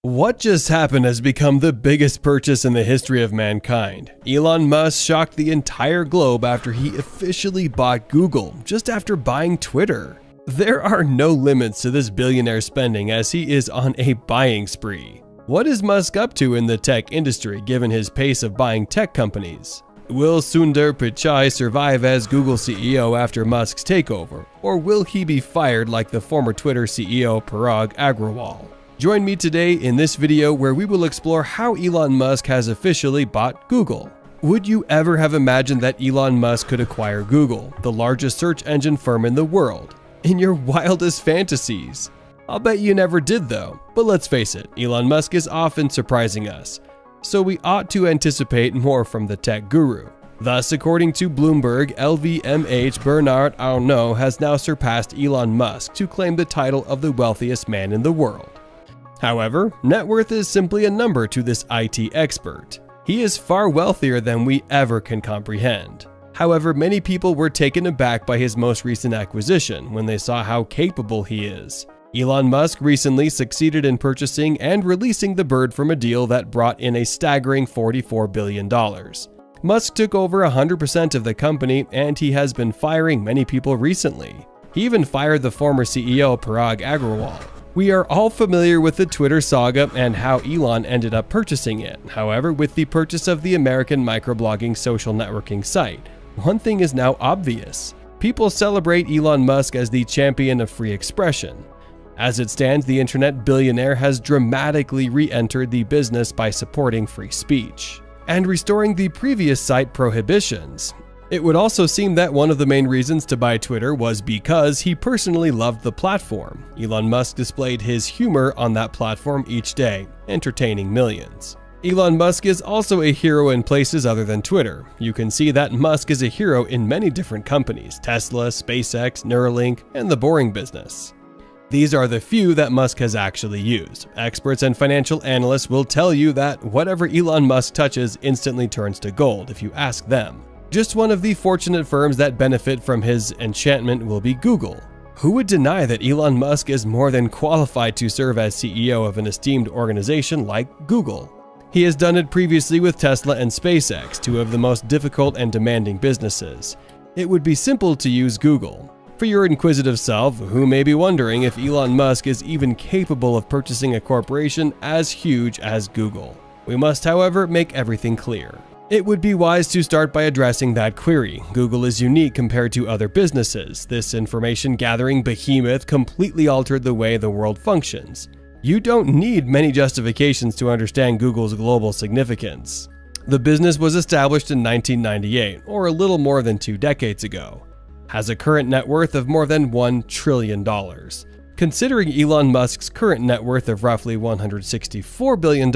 What just happened has become the biggest purchase in the history of mankind. Elon Musk shocked the entire globe after he officially bought Google, just after buying Twitter. There are no limits to this billionaire spending as he is on a buying spree. What is Musk up to in the tech industry given his pace of buying tech companies? Will Sundar Pichai survive as Google CEO after Musk's takeover, or will he be fired like the former Twitter CEO Parag Agrawal? Join me today in this video where we will explore how Elon Musk has officially bought Google. Would you ever have imagined that Elon Musk could acquire Google, the largest search engine firm in the world, in your wildest fantasies? I'll bet you never did though, but let's face it, Elon Musk is often surprising us, so we ought to anticipate more from the tech guru. Thus, according to Bloomberg, LVMH Bernard Arnault has now surpassed Elon Musk to claim the title of the wealthiest man in the world. However, net worth is simply a number to this IT expert. He is far wealthier than we ever can comprehend. However, many people were taken aback by his most recent acquisition when they saw how capable he is. Elon Musk recently succeeded in purchasing and releasing the bird from a deal that brought in a staggering $44 billion. Musk took over 100% of the company, and he has been firing many people recently. He even fired the former CEO Parag Agrawal. We are all familiar with the Twitter saga and how Elon ended up purchasing it. However, with the purchase of the American microblogging social networking site, one thing is now obvious. People celebrate Elon Musk as the champion of free expression. As it stands, the internet billionaire has dramatically re-entered the business by supporting free speech and restoring the previous site prohibitions. It would also seem that one of the main reasons to buy Twitter was because he personally loved the platform. Elon Musk displayed his humor on that platform each day, entertaining millions. Elon Musk is also a hero in places other than Twitter. You can see that Musk is a hero in many different companies: Tesla, SpaceX, Neuralink, and the Boring business. These are the few that Musk has actually used. Experts and financial analysts will tell you that whatever Elon Musk touches instantly turns to gold if you ask them. Just one of the fortunate firms that benefit from his enchantment will be Google. Who would deny that Elon Musk is more than qualified to serve as CEO of an esteemed organization like Google? He has done it previously with Tesla and SpaceX, two of the most difficult and demanding businesses. It would be simple to use Google. For your inquisitive self, who may be wondering if Elon Musk is even capable of purchasing a corporation as huge as Google. We must, however, make everything clear. It would be wise to start by addressing that query. Google is unique compared to other businesses. This information gathering behemoth completely altered the way the world functions. You don't need many justifications to understand Google's global significance. The business was established in 1998, or a little more than 2 decades ago. Has a current net worth of more than $1 trillion. Considering Elon Musk's current net worth of roughly $164 billion,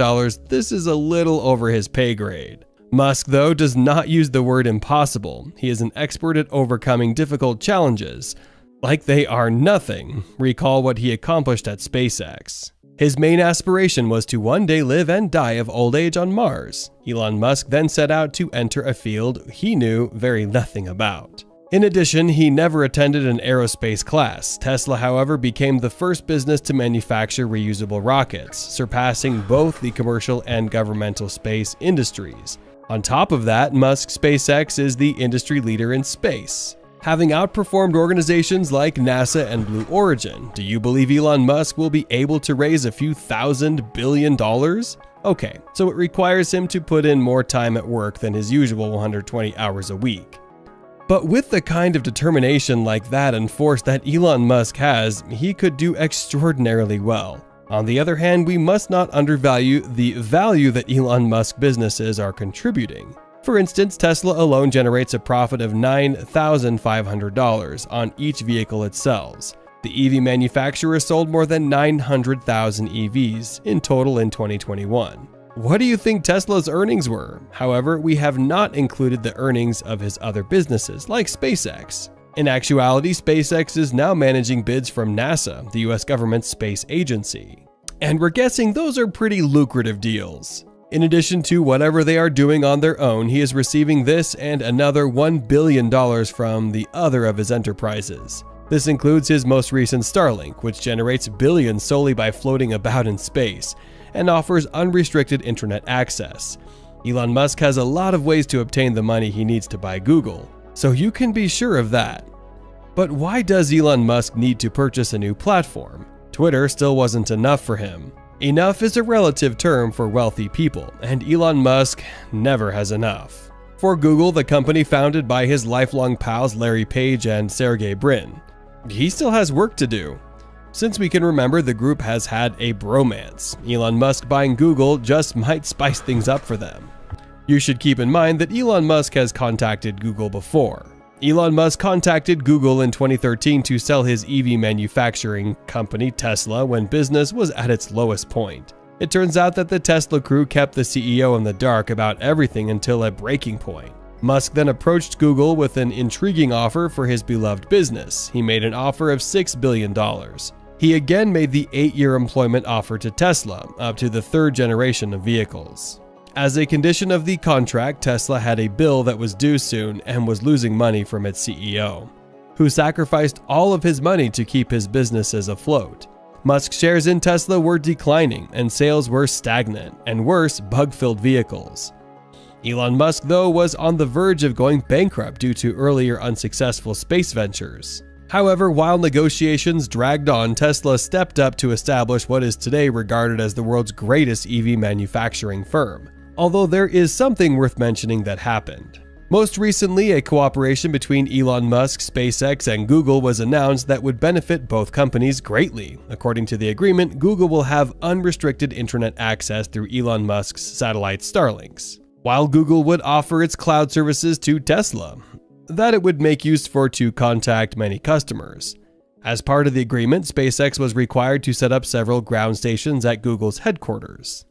this is a little over his pay grade. Musk, though, does not use the word impossible. He is an expert at overcoming difficult challenges, like they are nothing. Recall what he accomplished at SpaceX. His main aspiration was to one day live and die of old age on Mars. Elon Musk then set out to enter a field he knew very nothing about. In addition, he never attended an aerospace class. Tesla, however, became the first business to manufacture reusable rockets, surpassing both the commercial and governmental space industries. On top of that, Musk's SpaceX is the industry leader in space, having outperformed organizations like NASA and Blue Origin. Do you believe Elon Musk will be able to raise a few $1,000 billion? Okay, so it requires him to put in more time at work than his usual 120 hours a week. But with the kind of determination like that and force that Elon Musk has, he could do extraordinarily well. On the other hand, we must not undervalue the value that Elon Musk businesses are contributing. For instance, Tesla alone generates a profit of $9,500 on each vehicle it sells. The EV manufacturer sold more than 900,000 EVs in total in 2021. What do you think Tesla's earnings were? However, we have not included the earnings of his other businesses, like SpaceX. In actuality, SpaceX is now managing bids from NASA, the US government's space agency. And we're guessing those are pretty lucrative deals. In addition to whatever they are doing on their own, he is receiving this and another $1 billion from the other of his enterprises. This includes his most recent Starlink, which generates billions solely by floating about in space, and offers unrestricted internet access. Elon Musk has a lot of ways to obtain the money he needs to buy Google, so you can be sure of that. But why does Elon Musk need to purchase a new platform? Twitter still wasn't enough for him. Enough is a relative term for wealthy people, and Elon Musk never has enough. For Google, the company founded by his lifelong pals Larry Page and Sergey Brin, he still has work to do. Since we can remember, the group has had a bromance. Elon Musk buying Google just might spice things up for them. You should keep in mind that Elon Musk has contacted Google before. Elon Musk contacted Google in 2013 to sell his EV manufacturing company Tesla when business was at its lowest point. It turns out that the Tesla crew kept the CEO in the dark about everything until a breaking point. Musk then approached Google with an intriguing offer for his beloved business. He made an offer of $6 billion. He again made the 8-year employment offer to Tesla, up to the third generation of vehicles. As a condition of the contract, Tesla had a bill that was due soon and was losing money from its CEO, who sacrificed all of his money to keep his businesses afloat. Musk's shares in Tesla were declining and sales were stagnant, and worse, bug-filled vehicles. Elon Musk, though, was on the verge of going bankrupt due to earlier unsuccessful space ventures. However, while negotiations dragged on, Tesla stepped up to establish what is today regarded as the world's greatest EV manufacturing firm. Although there is something worth mentioning that happened. Most recently, a cooperation between Elon Musk, SpaceX, and Google was announced that would benefit both companies greatly. According to the agreement, Google will have unrestricted internet access through Elon Musk's satellite Starlinks, while Google would offer its cloud services to Tesla, that it would make use for to contact many customers. As part of the agreement, SpaceX was required to set up several ground stations at Google's headquarters.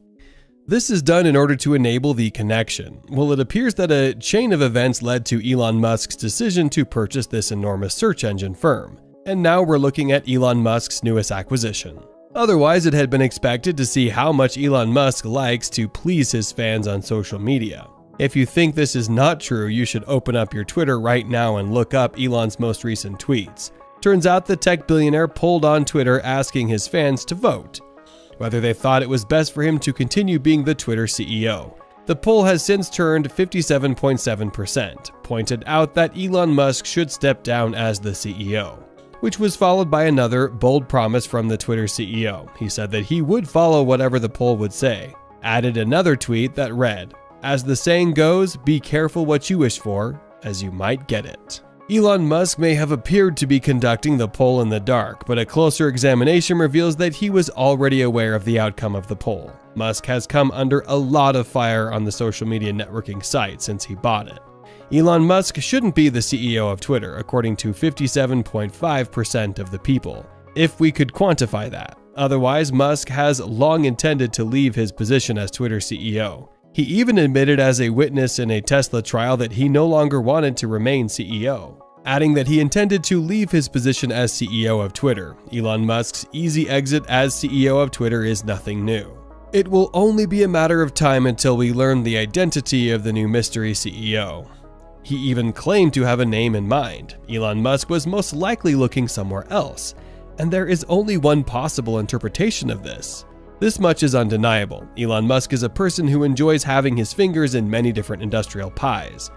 This is done in order to enable the connection. Well, it appears that a chain of events led to Elon Musk's decision to purchase this enormous search engine firm, and now we're looking at Elon Musk's newest acquisition. Otherwise, it had been expected to see how much Elon Musk likes to please his fans on social media. If you think this is not true, you should open up your Twitter right now and look up Elon's most recent tweets. Turns out the tech billionaire pulled on Twitter asking his fans to vote whether they thought it was best for him to continue being the Twitter CEO. The poll has since turned 57.7%, pointed out that Elon Musk should step down as the CEO, which was followed by another bold promise from the Twitter CEO. He said that he would follow whatever the poll would say, added another tweet that read, "As the saying goes, be careful what you wish for, as you might get it." Elon Musk may have appeared to be conducting the poll in the dark, but a closer examination reveals that he was already aware of the outcome of the poll. Musk has come under a lot of fire on the social media networking site since he bought it. Elon Musk shouldn't be the CEO of Twitter, according to 57.5% of the people, if we could quantify that. Otherwise, Musk has long intended to leave his position as Twitter CEO. He even admitted as a witness in a Tesla trial that he no longer wanted to remain CEO, adding that he intended to leave his position as CEO of Twitter. Elon Musk's easy exit as CEO of Twitter is nothing new. It will only be a matter of time until we learn the identity of the new mystery CEO. He even claimed to have a name in mind. Elon Musk was most likely looking somewhere else, and there is only one possible interpretation of this. This much is undeniable. Elon Musk is a person who enjoys having his fingers in many different industrial pies.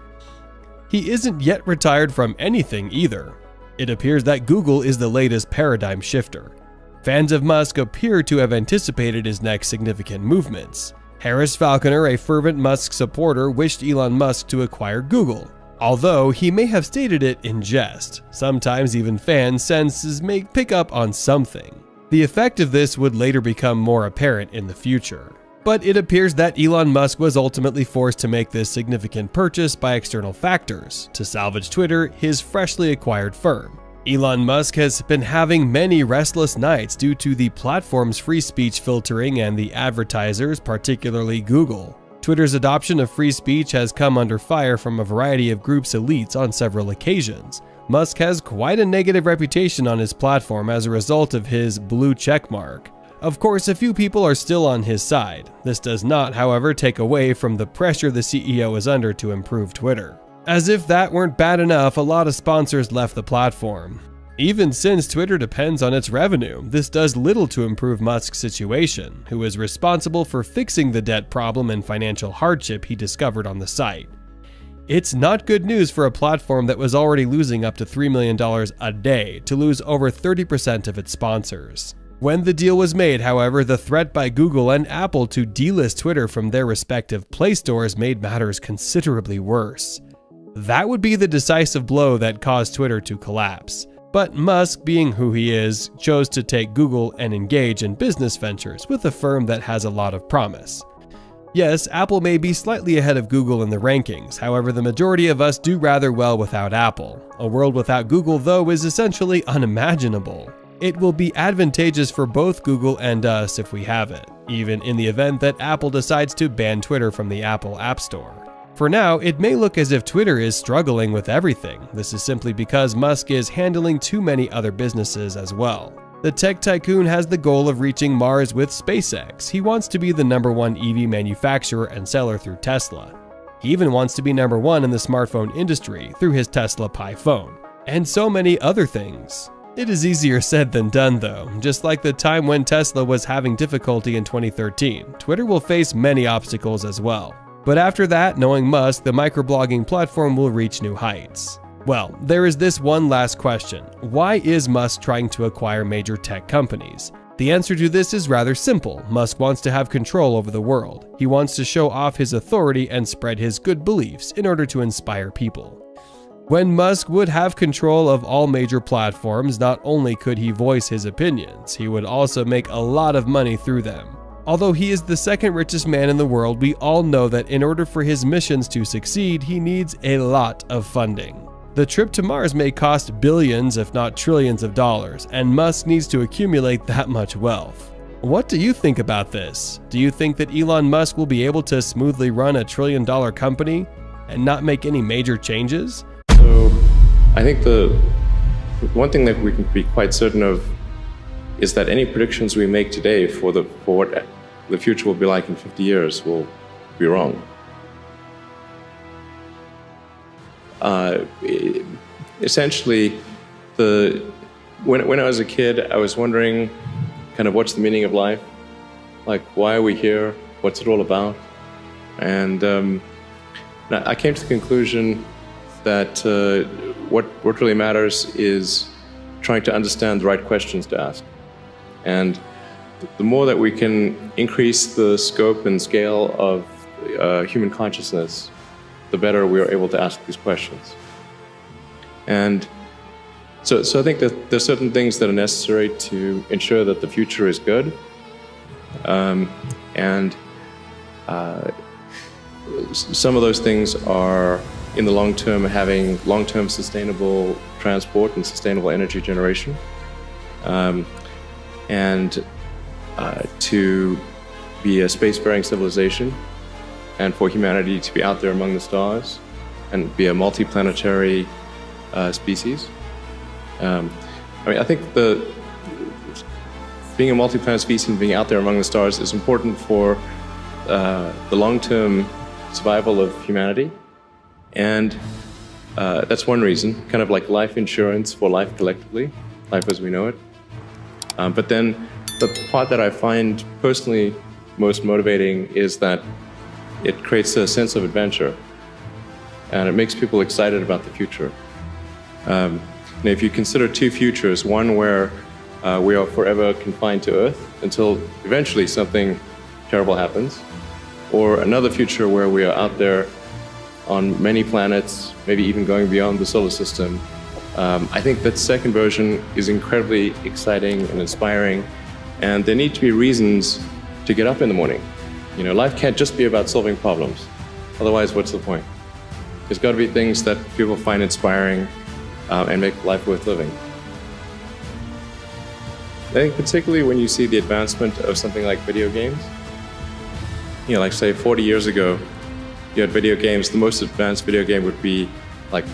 He isn't yet retired from anything either. It appears that Google is the latest paradigm shifter. Fans of Musk appear to have anticipated his next significant movements. Harris Falconer, a fervent Musk supporter, wished Elon Musk to acquire Google, although he may have stated it in jest. Sometimes even fans' senses may pick up on something. The effect of this would later become more apparent in the future. But it appears that Elon Musk was ultimately forced to make this significant purchase by external factors to salvage Twitter, his freshly acquired firm. Elon Musk has been having many restless nights due to the platform's free speech filtering and the advertisers, particularly Google. Twitter's adoption of free speech has come under fire from a variety of groups' elites on several occasions. Musk has quite a negative reputation on his platform as a result of his blue checkmark. Of course, a few people are still on his side. This does not, however, take away from the pressure the CEO is under to improve Twitter. As if that weren't bad enough, a lot of sponsors left the platform. Even since Twitter depends on its revenue, this does little to improve Musk's situation, who is responsible for fixing the debt problem and financial hardship he discovered on the site. It's not good news for a platform that was already losing up to $3 million a day to lose over 30% of its sponsors. When the deal was made, however, the threat by Google and Apple to delist Twitter from their respective Play stores made matters considerably worse. That would be the decisive blow that caused Twitter to collapse. But Musk, being who he is, chose to take Google and engage in business ventures with a firm that has a lot of promise. Yes, Apple may be slightly ahead of Google in the rankings, however the majority of us do rather well without Apple. A world without Google, though, is essentially unimaginable. It will be advantageous for both Google and us if we have it, even in the event that Apple decides to ban Twitter from the Apple App Store. For now, it may look as if Twitter is struggling with everything. This is simply because Musk is handling too many other businesses as well. The tech tycoon has the goal of reaching Mars with SpaceX. He wants to be the #1 EV manufacturer and seller through Tesla. He even wants to be #1 in the smartphone industry through his Tesla Pi phone, and so many other things. It is easier said than done though. Just like the time when Tesla was having difficulty in 2013, Twitter will face many obstacles as well. But after that, knowing Musk, the microblogging platform will reach new heights. Well, there is this one last question. Why is Musk trying to acquire major tech companies? The answer to this is rather simple. Musk wants to have control over the world. He wants to show off his authority and spread his good beliefs in order to inspire people. When Musk would have control of all major platforms, not only could he voice his opinions, he would also make a lot of money through them. Although he is the second richest man in the world, we all know that in order for his missions to succeed, he needs a lot of funding. The trip to Mars may cost billions, if not trillions of dollars, and Musk needs to accumulate that much wealth. What do you think about this? Do you think that Elon Musk will be able to smoothly run a trillion-dollar company and not make any major changes? So, I think the one thing that we can be quite certain of is that any predictions we make today for what the future will be like in 50 years will be wrong. Essentially, when I was a kid, I was wondering kind of what's the meaning of life? Like, why are we here? What's it all about? And I came to the conclusion that what really matters is trying to understand the right questions to ask. And the more that we can increase the scope and scale of human consciousness, the better we are able to ask these questions. And so I think that there's certain things that are necessary to ensure that the future is good. Some of those things are, in the long term, having long-term sustainable transport and sustainable energy generation. To be a space-faring civilization, and for humanity to be out there among the stars and be a multi-planetary species. I think being a multi-planet species and being out there among the stars is important for the long-term survival of humanity. And that's one reason, kind of like life insurance for life collectively, life as we know it. But then the part that I find personally most motivating is that it creates a sense of adventure, and it makes people excited about the future. If you consider two futures, one where we are forever confined to Earth until eventually something terrible happens, or another future where we are out there on many planets, maybe even going beyond the solar system, I think that second version is incredibly exciting and inspiring, and there need to be reasons to get up in the morning. Life can't just be about solving problems. Otherwise, what's the point? There's got to be things that people find inspiring and make life worth living. I think particularly when you see the advancement of something like video games, like say 40 years ago, you had video games. The most advanced video game would be like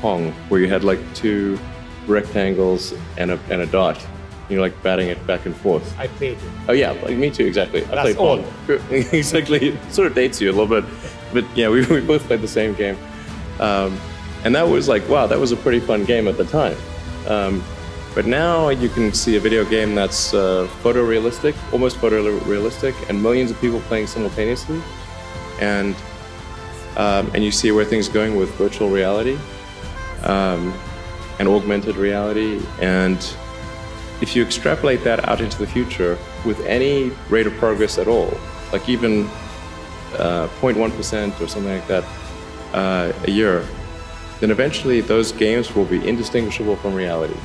Pong, where you had like two rectangles and a dot. You're like batting it back and forth. I played it. Oh yeah, me too, exactly. I played Pong. Exactly, it sort of dates you a little bit. But yeah, we both played the same game. And that was like, wow, that was a pretty fun game at the time. But now you can see a video game that's photorealistic, almost photorealistic, and millions of people playing simultaneously. And you see where things are going with virtual reality and augmented reality. And if you extrapolate that out into the future with any rate of progress at all, like even 0.1% or something like that a year, then eventually those games will be indistinguishable from reality.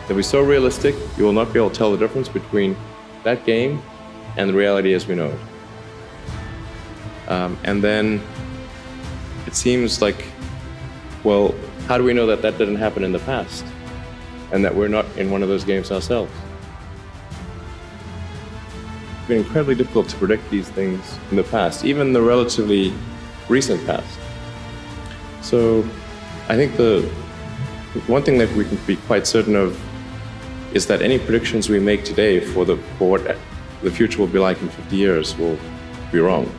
They'll be so realistic, you will not be able to tell the difference between that game and the reality as we know it. And then it seems like, well, how do we know that that didn't happen in the past and that we're not in one of those games ourselves? It's been incredibly difficult to predict these things in the past, even the relatively recent past. So I think the one thing that we can be quite certain of is that any predictions we make today for what the future will be like in 50 years will be wrong.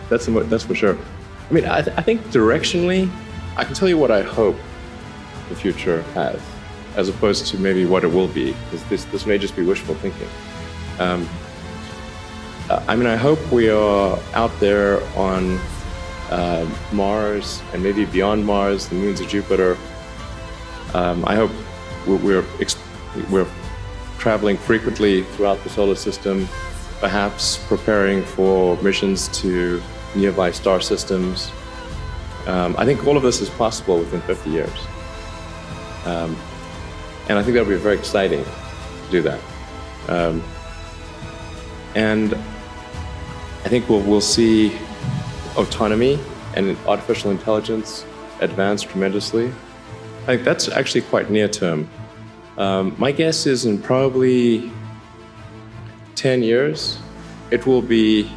That's for sure. I mean, I think directionally, I can tell you what I hope the future has, as opposed to maybe what it will be, because this may just be wishful thinking. I mean, I hope we are out there on Mars and maybe beyond Mars, the moons of Jupiter. I hope we're traveling frequently throughout the solar system, perhaps preparing for missions to nearby star systems. I think all of this is possible within 50 years. And I think that would be very exciting to do that. And I think we'll see autonomy and artificial intelligence advance tremendously. I think that's actually quite near term. My guess is in probably 10 years, it will be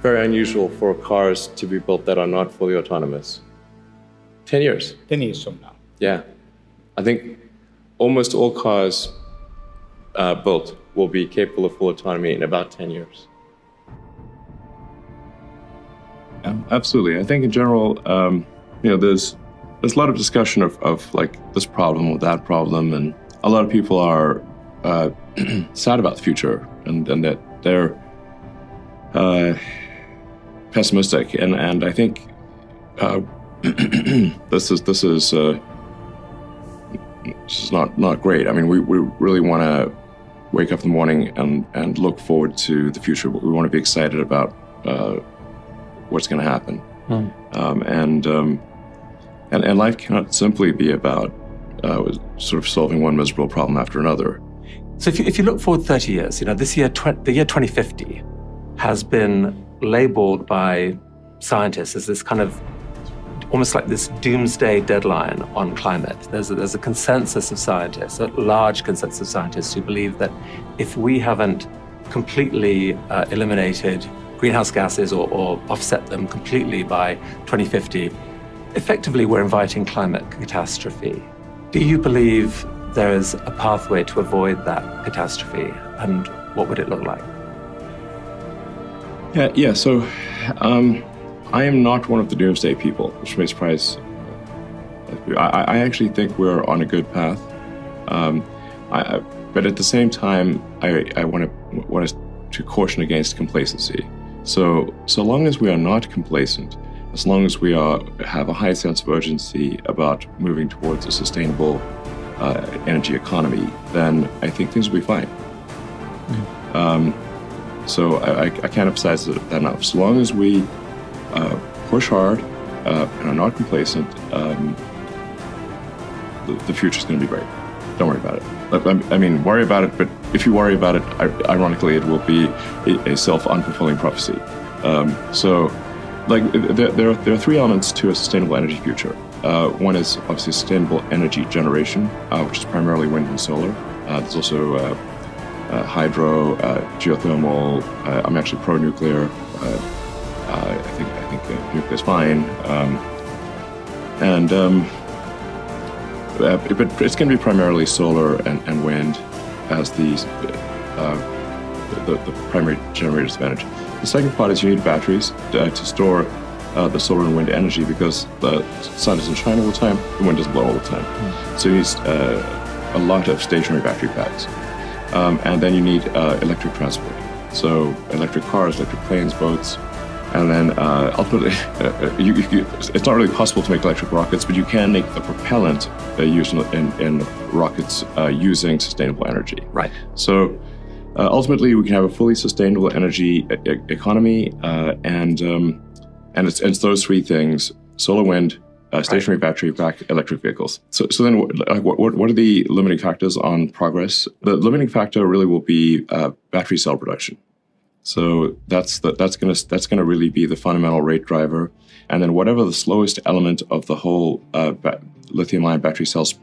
very unusual for cars to be built that are not fully autonomous. 10 years. 10 years from now. Yeah. I think almost all cars built will be capable of full autonomy in about 10 years. Yeah, absolutely. I think in general, there's a lot of discussion of like this problem or that problem, and a lot of people are sad about the future and that they're pessimistic, and I think this is not great. I mean, we really want to wake up in the morning and look forward to the future. We want to be excited about what's going to happen, and life cannot simply be about sort of solving one miserable problem after another. So if you look forward 30 years, this year, the year 2050 has been labeled by scientists as this kind of almost like this doomsday deadline on climate. There's a consensus of scientists, a large consensus of scientists who believe that if we haven't completely eliminated greenhouse gases or offset them completely by 2050, effectively we're inviting climate catastrophe. Do you believe there is a pathway to avoid that catastrophe, and what would it look like? Yeah. So I am not one of the doomsday people, which may surprise. I actually think we're on a good path. But at the same time, I want us to caution against complacency. So long as we are not complacent, as long as we have a high sense of urgency about moving towards a sustainable energy economy, then I think things will be fine. So I can't emphasize that enough. So long as we push hard and are not complacent, the future's going to be great. Don't worry about it. I mean, worry about it, but if you worry about it, ironically, it will be a self-unfulfilling prophecy. There are three elements to a sustainable energy future. One is obviously sustainable energy generation, which is primarily wind and solar. There's also hydro, geothermal. I'm actually pro-nuclear. I think nuclear is fine. But it's going to be primarily solar and wind as the primary generators of energy. The second part is you need batteries to store the solar and wind energy because the sun doesn't shine all the time, the wind doesn't blow all the time. So you need a lot of stationary battery packs. And then you need electric transport. So electric cars, electric planes, boats. And then ultimately, it's not really possible to make electric rockets, but you can make the propellant used in rockets using sustainable energy. Right. So ultimately, we can have a fully sustainable energy economy, and it's those three things: solar, wind, stationary battery pack, electric vehicles. So then, what are the limiting factors on progress? The limiting factor really will be battery cell production. So that's going to really be the fundamental rate driver, and then whatever the slowest element of the whole lithium-ion battery cells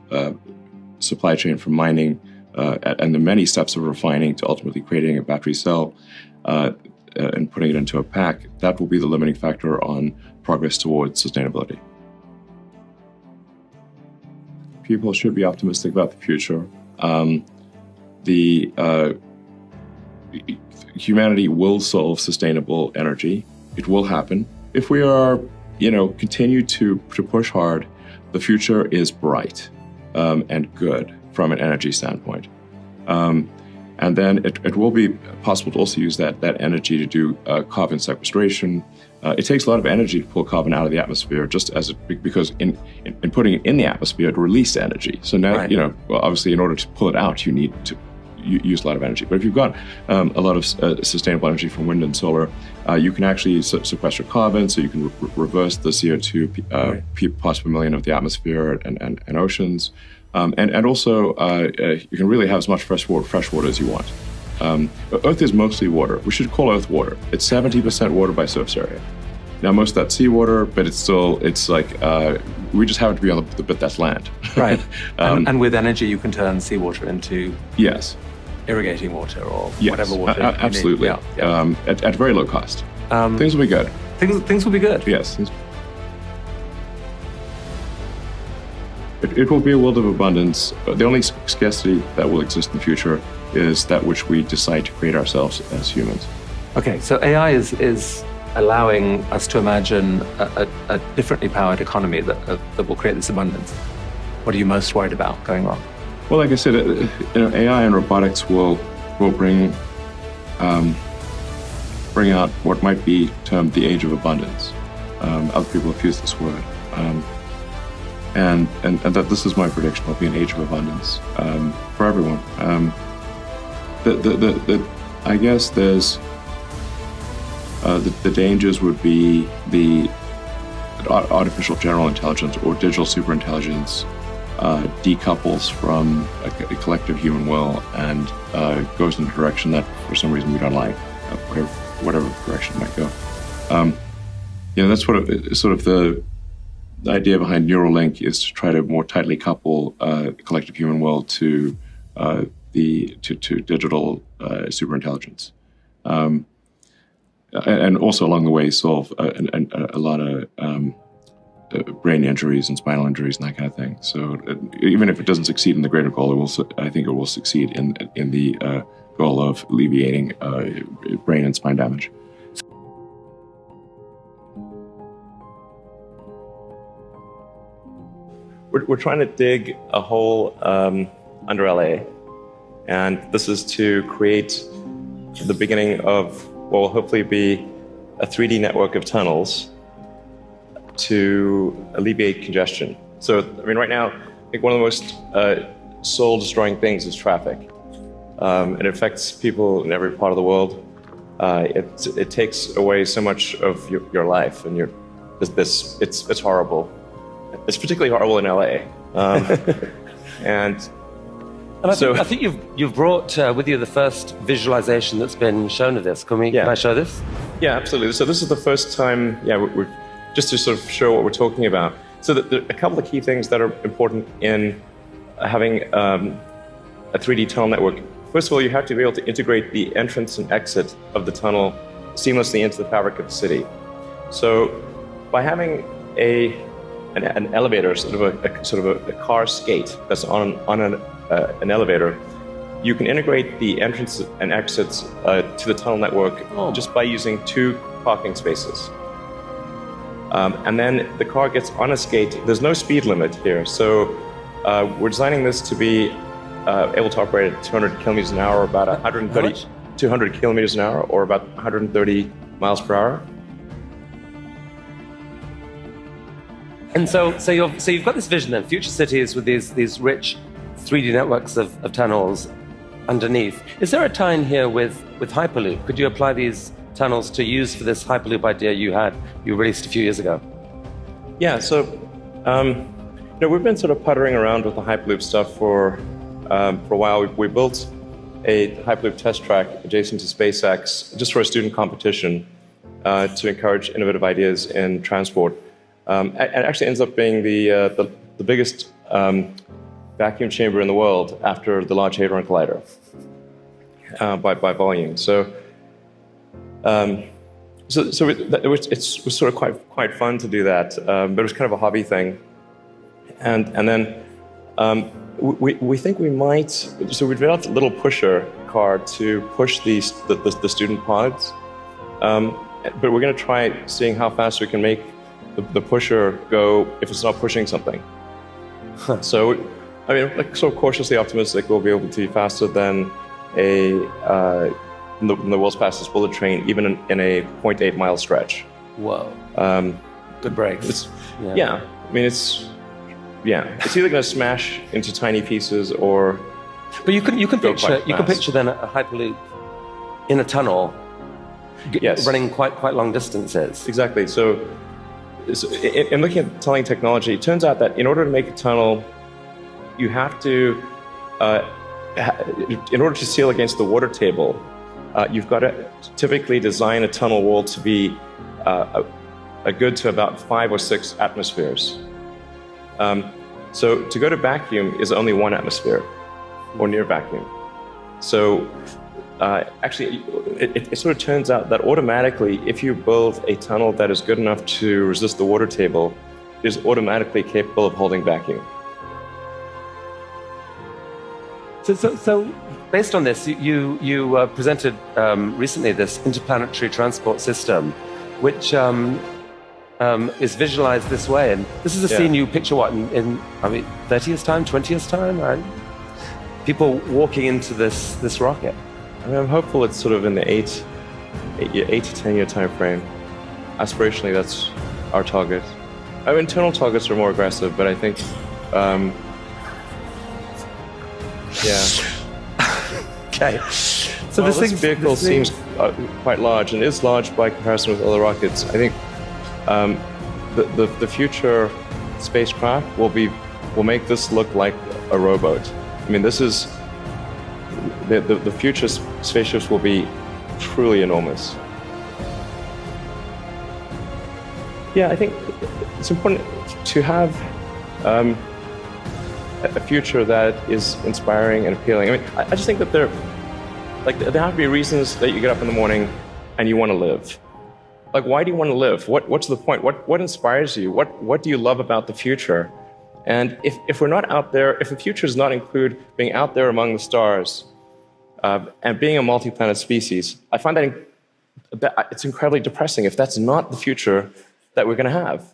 supply chain from mining and the many steps of refining to ultimately creating a battery cell and putting it into a pack, that will be the limiting factor on progress towards sustainability. People should be optimistic about the future. Humanity will solve sustainable energy. It will happen. If we are, continue to push hard, the future is bright and good from an energy standpoint. And then it will be possible to also use that energy to do carbon sequestration. It takes a lot of energy to pull carbon out of the atmosphere, because in putting it in the atmosphere, it releases energy. So now, Right. Obviously, in order to pull it out, you need to use a lot of energy. But if you've got a lot of sustainable energy from wind and solar, you can actually sequester carbon, so you can reverse the CO2 parts per million of the atmosphere and oceans. And also, you can really have as much fresh water as you want. Earth is mostly water. We should call Earth water. It's 70% water by surface area. Now, most of that's seawater, but it's like we just happen to be on the bit that's land. Right. And with energy, you can turn seawater into yes, irrigating water or yes, whatever water. absolutely. You need. Yeah. At very low cost. Things will be good. Things will be good. Yes. It will be a world of abundance. The only scarcity that will exist in the future is that which we decide to create ourselves as humans. Okay, so AI is allowing us to imagine a differently powered economy that will create this abundance. What are you most worried about going wrong? Well, like I said, AI and robotics will bring out what might be termed the age of abundance. Other people have used this word. And that this is my prediction. Will be an age of abundance for everyone. I guess there's the dangers would be the artificial general intelligence or digital superintelligence decouples from a collective human will and goes in a direction that for some reason we don't like, whatever direction it might go. That's sort of the idea behind Neuralink is to try to more tightly couple collective human will to digital superintelligence, and also along the way solve a lot of brain injuries and spinal injuries and that kind of thing. So even if it doesn't succeed in the greater goal, I think it will succeed in the goal of alleviating brain and spine damage. We're trying to dig a hole under LA, and this is to create the beginning of what will hopefully be a 3D network of tunnels to alleviate congestion. So, right now, I think one of the most soul-destroying things is traffic. It affects people in every part of the world. It takes away so much of your life, and it's horrible. It's particularly horrible in LA. And I think you've brought with you the first visualization that's been shown of this. Can I show this? Yeah, absolutely. So this is the first time, we're just to sort of show what we're talking about. So there are a couple of key things that are important in having a 3D tunnel network. First of all, you have to be able to integrate the entrance and exit of the tunnel seamlessly into the fabric of the city. So by having an elevator, sort of a car skate that's on an elevator, you can integrate the entrance and exits to the tunnel network just by using 2 parking spaces. And then the car gets on a skate. There's no speed limit here. So we're designing this to be able to operate at 200 kilometers an hour, about 200 kilometers an hour, or about 130 miles per hour. And so you've got this vision then, future cities with these rich 3D networks of tunnels underneath. Is there a tie-in here with Hyperloop? Could you apply these tunnels to use for this Hyperloop idea you released a few years ago? Yeah, so we've been sort of puttering around with the Hyperloop stuff for a while. We built a Hyperloop test track adjacent to SpaceX just for a student competition to encourage innovative ideas in transport. It actually ends up being the biggest vacuum chamber in the world after the Large Hadron Collider by volume. So it was sort of quite fun to do that, but it was kind of a hobby thing. And then we think we might. So we developed a little pusher car to push the student pods, but we're going to try seeing how fast we can make the pusher go if it's not pushing something. So, I mean, like, sort of cautiously optimistic we'll be able to be faster than the world's fastest bullet train, even in a 0.8 mile stretch. Whoa. Good brakes. Yeah. I mean, it's either going to smash into tiny pieces or. But you can picture then a Hyperloop in a tunnel, yes, running quite long distances. Exactly. So in looking at tunneling technology, it turns out that in order to make a tunnel, you have to, in order to seal against the water table, you've got to typically design a tunnel wall to be a good to about 5 or 6 atmospheres. So to go to vacuum is only 1 atmosphere, or near vacuum. So actually, it sort of turns out that automatically, if you build a tunnel that is good enough to resist the water table, it is automatically capable of holding vacuum. So based on this, you presented recently this interplanetary transport system, which is visualized this way. And this is a scene you picture in 30 years' time, 20 years' time, right? People walking into this rocket. I mean, I'm hopeful it's sort of in the 8 to 10 year time frame. Aspirationally, that's our target. Our internal targets are more aggressive, but I think, Okay. So this vehicle seems quite large, and is large by comparison with other rockets. I think the future spacecraft will make this look like a rowboat. I mean, this is the future spaceships will be truly enormous. Yeah, I think it's important to have a future that is inspiring and appealing. I mean, I just think that there have to be reasons that you get up in the morning and you want to live. Like, why do you want to live? What's the point? What inspires you? What do you love about the future? And if we're not out there, if the future does not include being out there among the stars and being a multi-planet species, I find that it's incredibly depressing if that's not the future that we're going to have.